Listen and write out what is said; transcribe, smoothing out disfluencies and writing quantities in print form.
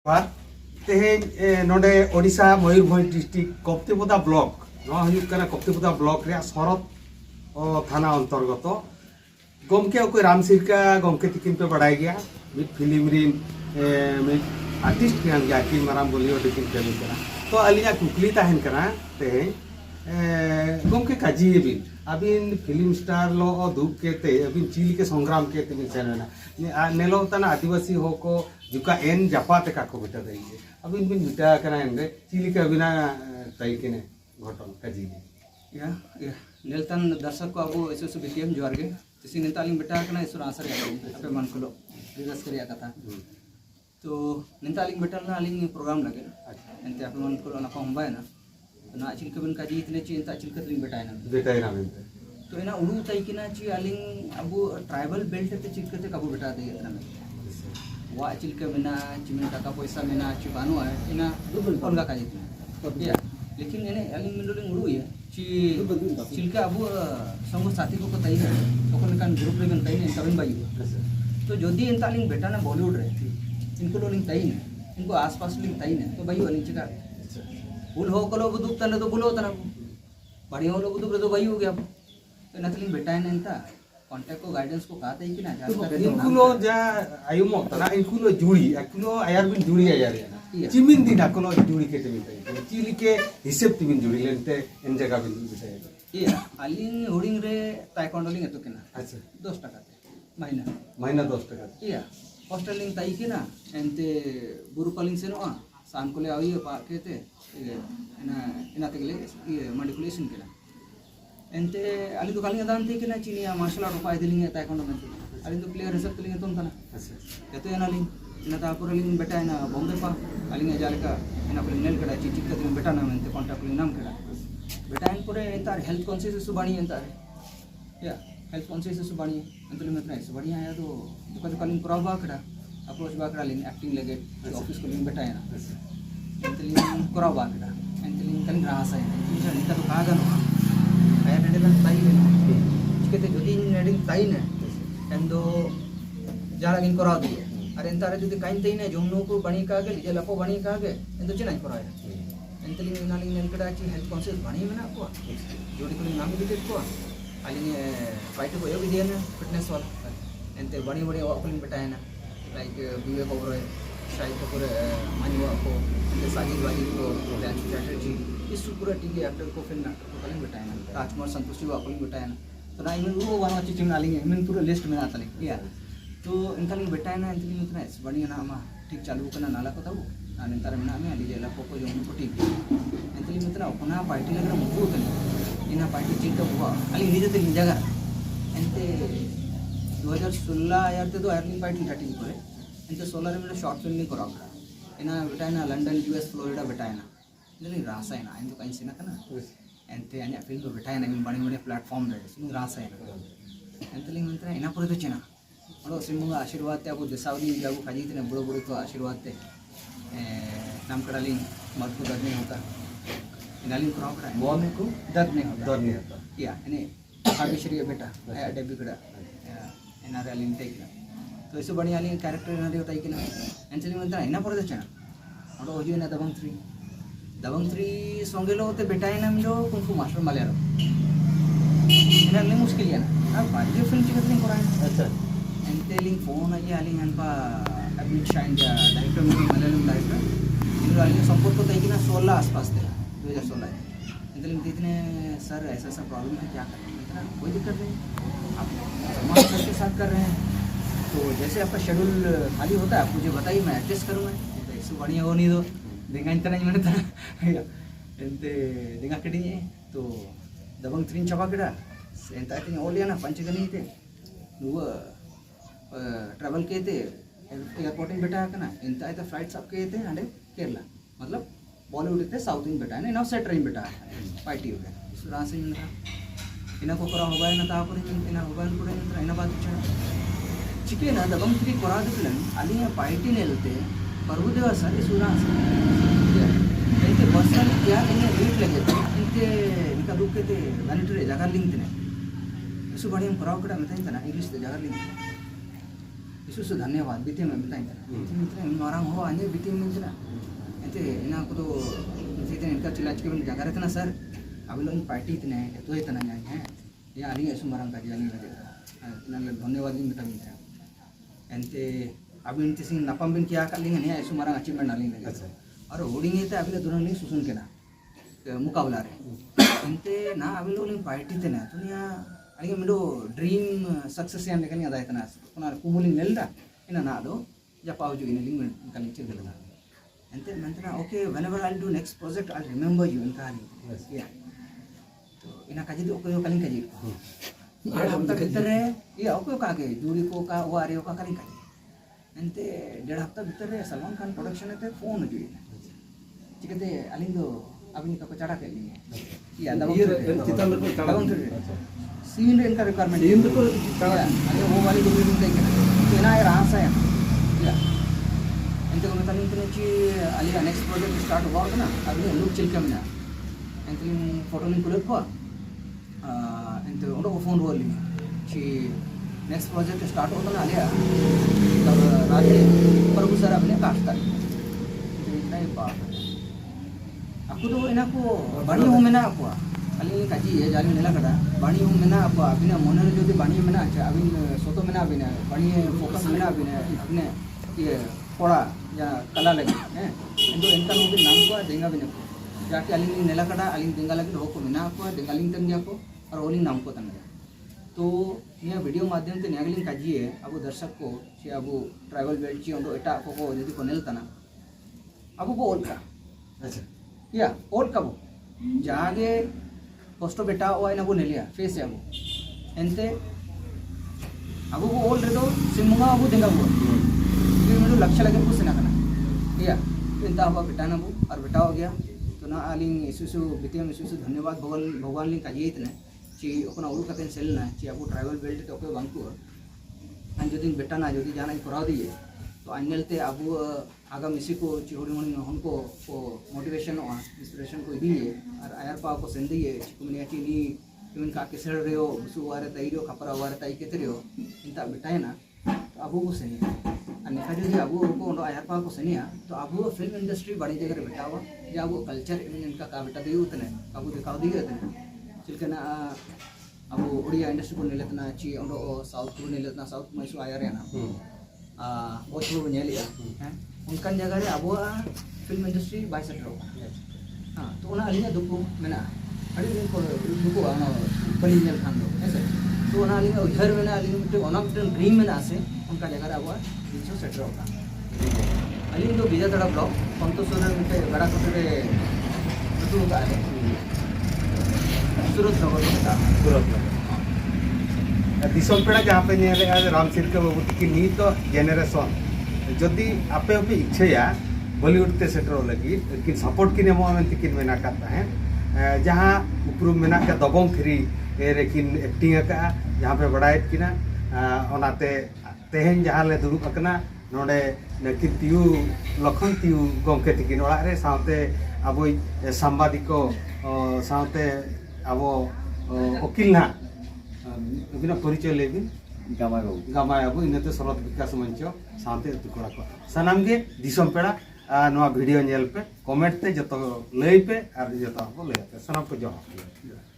बार तेहें नोडे Odisha Mayurbhanj district Kaptipada block Kaptipada block रे सरत थाना अंतर्गत गमके ओको राम सिरका गमके तिकिन पे बढ़ाई गया मिड फिल्म रिन मिड आर्टिस्ट कान गया कि माराम बोलियो दिकिन पे करा तो अलिया कुकली ताहन करा तेहें गमके काजी बिन अबिन फिल्म स्टार लो दुख केते अबिन चील के संग्राम केते बिन सेना नेलो तना आदिवासी हो को जुका एन जापाते का को बेटा देंगे अबिन बिन बेटा कना एंगे चील के बिना तई केने घटन काजी या नेलतन दर्शक को अब ऐसे बिकेम जोर के किसी नेतालिंग बेटा कना इसुर आंसर या पे मन को डिस्कस करिया कथा तो नेतालिंग बेटा ना अलिंग प्रोग्राम लगे एंते आप मन को ना कोंबा ना ना चिल के बिन काजी इतने ची इंता चिल के बेटा है ना तो इना उड़ू तई किना ची अलिंग अब ट्राइबल बेल्ट ते चिल के काबू बेटा दे इतना में वा चिल के बिना चिमिन टाका पैसा बिना ची बानो है इना उनका काजी तो या लेकिन इने अलिंग मिलोलिंग उड़ू है ची चिल के अब संग साथी को तई है तखन कान ग्रुप रे तई ने तबिन बाई तो जदी इंतालिंग बेटा ना बॉलीवुड रे इनको लोलिंग तई ने इनको आसपास लिंग तई ने तो भाई वाली चिका भूल हो कलो बुदुक तने तो भूलो तना बढ़िया हो लोग बुदुक तो भाई हो गया तो नतलिंग बेटा है नेंता कांटेक्ट को गाइडेंस को कहते हैं कि ना इनको लो जा आयुमो तना इनको लो जुड़ी इनको आयार बिन जुड़ी आयार चिमिन दिन कोनो जुड़ी के तमिन चिल के हिसाब तिमिन जुड़ी लेते इन जगह बिन बिताय ये अलिंग होडिंग रे ताइक्वांडोलिंग एतो केना अच्छा 10 টাকা महीना 10 টাকা ये हॉस्टलिंग ताई केना एंते बुरु कलिंग सेनो शाम को ले आइए पा केते इना तेगले ये मडिकुलेशन केना एंते अली तो कालिंग दान थे केना चीनिया मार्शल आर्ट उपाय दिलिंग ताइक्वांडो में अली तो प्लेयर हिसाब तलिंग तुम तना अच्छा एतो एना लिंग इना तापुर लिंग बेटा इना बॉम्बे पा अलिंग जालका इना को नेल कड़ा ची चिक्का दिन बेटा नाम एंते कांटेक्ट लिंग नाम कड़ा बेटा इन पूरे इंतार हेल्थ कॉन्शियस सुबाणी इंतार या हेल्थ कॉन्शियस सुबाणी अंतल में इतना सुबाणी आया तो दुकान कालिंग प्रॉब्लम कड़ा अप्रोच बा कड़ा लिंग एक्टिंग लगे ऑफिस को लिंग बेटा है ना इंतलिंग कराव बा कड़ा इंतलिंग कलिंग रासा है इंतलिंग निता तो कागा नो आया नेडन ताई ने चिकते जदी नेडिंग ताई ने एंदो जारा गिन कराव दिए अरे इंतारे जदी काइन तई ने जोमनो को बणी कागे जे लको बणी कागे एंदो चिनाई कराया एंतलिंग नालिंग नेलकड़ा ची हेल्थ कॉन्शियस बणी मेना को जोडी को नाम दिते को अलिंग फाइट को योगी दिया ना फिटनेस वाला एंते बणी बड़ी वाकलिंग बेटा है ना लाइक बीए को रे शायद को पूरे मानवा को एंते साजिद वाली को डांस स्ट्रेटजी इस पूरा टीवी एक्टर को फिल्म नाटक को कलिंग बेटा है ना राजकुमार संतोषी वाकलिंग बेटा है ना तो ना इमन वो वाला चीज में आलिंग इमन पूरा लिस्ट में आता लिख या तो इनका बेटा है ना इनके इतना बड़ी ना मा ठीक चालू करना नाला को तब ना निंतर में हमें अली जेला को जो उनको ठीक इनके मित्र अपना पार्टी लग रहा मुझे तली इना पार्टी ठीक तो हुआ अली निजे ते जगह एंते 2016 यार ते तो आयरलिंग पार्टी घाटी करे एंते 16 में शॉर्ट फिल्म नहीं करा इना बेटा है ना लंदन यूएस फ्लोरिडा बेटा है ना लेकिन रासा है ना इन तो कहीं से ना करना एंते अन्य फिल्म बेटा है ना इन बड़े बड़े प्लेटफॉर्म रे सिंग रासा है एंते लिंग मंत्र इना पर तो चेना बड़ो सिंह आशीर्वाद ते आपको देसावली जागो खाजी थे बड़ो बड़ो तो आशीर्वाद ते नाम कड़ालिंग मर्द को दर्द नहीं होता इनालिंग कराव करा मौन को दर्द नहीं होता या इने भाग्यश्री बेटा आया डेब्यू कड़ा इना अलिंग ते तो ऐसे बढ़िया अलिंग कैरेक्टर इना होता है कि ना एंचली मंत्र इना पर तो चेना बड़ो हो जो इना दबंग 3 संगे लो ते बेटा इना जो कुंफू मास्टर मलयालम इना नहीं मुश्किल है ना अब बाकी फिल्म चिकत नहीं करा है अच्छा एंटेलिंग फोन आया अलिंग अनपा अमित शाइन जा डायरेक्टर मूवी मलयालम डायरेक्टर इन अलिंग संपर्क तो तई ना 16 आसपास थे 2016 एंटेलिंग इतने सर ऐसा प्रॉब्लम है क्या करें इतना कोई दिक्कत नहीं आप समाज के साथ कर रहे हैं तो जैसे आपका शेड्यूल खाली होता है आप मुझे बताइए मैं एडजस्ट करूँगा तो इससे बढ़िया हो नहीं दो देंगा इतना नहीं मैंने था एंते देंगा कड़ी तो दबंग 3 चबा कड़ा एंता इतनी और लिया ना पंचगनी थे वो ट्रैवल के थे एयरपोर्टिंग बेटा है ना इंता इतना फ्लाइट सब के थे अंडे केरला मतलब बॉलीवुड थे साउथ इंडियन बेटा है ना सेट ट्रेन बेटा है पार्टी हो गया इस तरह से इना को करा होगा ना तापर इना होगा को इना बात चिके ना दबंग 3 करा दिलन अली पार्टी नेलते प्रभुदेव सर इस तरह से इनके बसन क्या इन्हें वेट लगे इनके इनका दुख के थे वैनिटरी जगह लिंक थे इस बढ़िया कराव कड़ा में था इंग्लिश जगह लिंक विशेष धन्यवाद बीते में मिलता मारांग हो आने बीते में मिलता एंते इना को तो सीधे इनका चिल्ला के जगह रहता ना सर अभी लोग पार्टी इतने तो इतना नहीं है ये आली ऐसे मारांग का जानी लगे इतना धन्यवाद भी मिलता एंते अभी इनते सिंह नापम बिन किया कर लेंगे नहीं ऐसे मारांग अचीवमेंट डाली लगे और होर्डिंग ये अभी दोनों लिंग सुसुन के ना मुकाबला रे एंते ना अभी लोग पार्टी थे ना तो यहाँ अलिगे मिडो ड्रीम सक्सेस यान लेकिन अदा इतना कोना कुमुलिंग नेलदा इना ना दो या पाउ जो इनलिंग कलिंग चल गला एंते मंतना okay whenever I do next project I remember you इन कहानी या तो इना काजी दो कोयो कलिंग काजी हम तक भीतर रे ये ओके का के दूरी को का वारे का कलिंग काजी एंते डेढ़ हफ्ता भीतर रे सलमान खान प्रोडक्शन ते फोन जो चिकते अलिंग दो अभी का चढ़ा के लिए या दबंग सीन रे इनका रिक्वायरमेंट सीन को अरे वो वाली गुरु मिलते हैं तो इना है रासा है या इनके को मतलब इनके ची अली नेक्स्ट प्रोजेक्ट स्टार्ट हुआ ना अभी लुक चिल के मिला इनके फोटो लिंक खुले को इनके उनको फोन रोल ची नेक्स्ट प्रोजेक्ट स्टार्ट होता ना अलिया तब राजे प्रभु सर अपने कास्ट कर इतना ही बात aku tu ina ko bani ho mena aku ali kaji ye jali nela kada bani ho mena aku abina moner jodi bani mena acha abin soto mena abina bani focus mena abina apne ye pora ya kala lagi indo enkan ho bin nam ko denga bina जाके अलिंग नेला कड़ा अलिंग देंगा लगे हो को मिना को देंगालिंग तंग को और ओलिंग नाम को तंग तो यह वीडियो माध्यम से न्यागलिंग काजी है अब दर्शक को से अब ट्राइबल बेल्ट ची उनको एटा को यदि को नेलता ना अब को ओल का अच्छा या ओट कबो जागे पोस्टो बेटा ओ आइना बो नेलिया फेस है अब एंते अब वो ओल रे तो सिमुगा अब देंगा वो फिर मेरे लक्ष्य लगे कुछ ना करना या तो इंता हुआ बेटा ना वो और बेटा हो गया तो ना आलिंग इसुसु बितियम इसुसु धन्यवाद भगवान लिंग काजी इतने ची अपना उरु कतेन सेल ना ची अब ट्राइबल बेल्ट तो कोई बांकु अन जो दिन बेटा ना जो दिन जाना कराव दिए तो अन्यलते अब आगाम इसी को चिहोड़ी मन उनको को मोटिवेशन और इंस्पिरेशन को दिए और आयर पा को सेंदी है चिकुमनिया की नी इवन का केसर रे हो बुसु वारे तईरो खपरा वारे तई केतरे हो इंता बेटाय ना तो अब वो सेनी अन्य जो अब को उनको आयर पा को सेनिया तो अब फिल्म इंडस्ट्री बड़ी जगह रे बेटावा या वो कल्चर इनका का बेटा दियो उतने अब दिखाव दिए उतने चिलकना अब उड़िया इंडस्ट्री को नेलेतना ची उनको साउथ को नेलेतना साउथ में सु आयर ना बहुत लोग नेलिया हैं उनकान जगह रे अब फिल्म इंडस्ट्री बाय सेटर हाँ तो उना अलिया दुकु मेना अड़ी दिन को दुकु आना बड़ी नेल खान दो ऐसे तो उना अलिया उधर मेना अलिया मिटे ओना ड्रीम मेना से उनका जगह रे अब दिसो सेटर होगा अलिया तो बीजा तड़ा ब्लॉक संतोषर मिटे गड़ा कोटे दुकु का है सूरत नगर का सूरत दिसम पेड़ा जहाँ पे नेले राम सिरका बाबू की नीत जेनेरेशन जदि आपे आपे इच्छा बॉलीवुड ते सेटर लगी किन सपोर्ट किन एमो में तिकिन मेना करता है जहाँ उपरूम मेना का दबंग थ्री रे किन एक्टिंग का जहाँ पे बड़ायत किना ओनाते तेहेन जहाँ ले दुरुब अकना नोडे नकिन तियु लखन तियु गमके तिकिन ओड़ा रे साउते अबो सांबादिको साउते अबो वकील ना बिना परिचय लेबिन गामाय बाबू इनते शरद विकास मंच साथे तुकड़ा को सनाम गे दिसम पेड़ा नवा वीडियो नेल पे कमेंट ते जतो लई पे और जतो को लई पे सनाम को जवाब